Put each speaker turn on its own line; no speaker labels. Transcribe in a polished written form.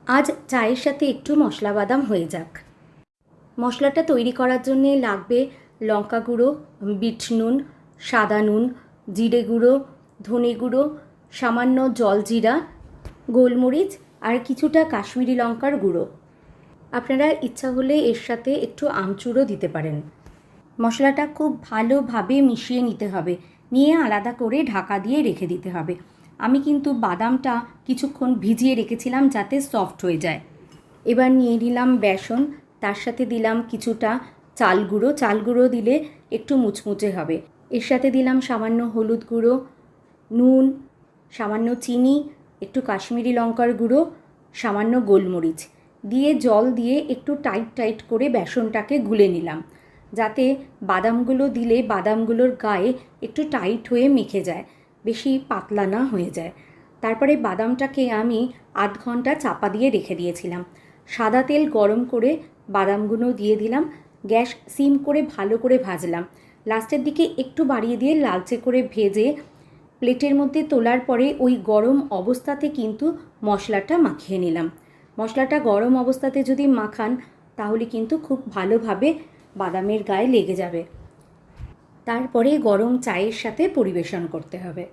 আজ চায়ের সাথে একটু মশলা বাদাম হয়ে যাক। মশলাটা তৈরি করার জন্যে লাগবে লঙ্কা গুঁড়ো, বিট নুন, সাদা নুন, জিরে গুঁড়ো, ধনে গুঁড়ো, সামান্য জলজিরা, গোলমরিচ আর কিছুটা কাশ্মীরি লঙ্কার গুঁড়ো। আপনারা ইচ্ছা হলে এর সাথে একটু আমচুরও দিতে পারেন। মশলাটা খুব ভালোভাবে মিশিয়ে নিতে হবে, নিয়ে আলাদা করে ঢাকা দিয়ে রেখে দিতে হবে। আমি কিন্তু বাদামটা কিছুক্ষণ ভিজিয়ে রেখেছিলাম যাতে সফট হয়ে যায়। এবার নিয়ে নিলাম বেসন, তার সাথে দিলাম কিছুটা চাল গুঁড়ো দিলে একটু মুচমুচে হবে। এর সাথে দিলাম সামান্য হলুদ গুঁড়ো, নুন, সামান্য চিনি, একটু কাশ্মীরি লঙ্কার গুঁড়ো, সামান্য গোলমরিচ দিয়ে জল দিয়ে একটু টাইট করে বেসনটাকে গুলে নিলাম, যাতে বাদামগুলো দিলে বাদামগুলোর গায়ে একটু টাইট হয়ে মেখে যায়, বেশি পাতলা না হয়ে যায়। তারপরে বাদামটাকে আমি আধ ঘন্টা চাপা দিয়ে রেখে দিয়েছিলাম। সাদা তেল গরম করে বাদামগুলো দিয়ে দিলাম, গ্যাস সিম করে ভালো করে ভাজলাম। লাস্টের দিকে একটু বাড়িয়ে দিয়ে লালচে করে ভেজে প্লেটের মধ্যে তোলার পরে ওই গরম অবস্থাতে কিন্তু মশলাটা মাখিয়ে নিলাম। মশলাটা গরম অবস্থাতে যদি মাখান তাহলে কিন্তু খুব ভালোভাবে বাদামের গায়ে লেগে যাবে। তারপরে গরম চায়ের সাথে পরিবেশন করতে হবে।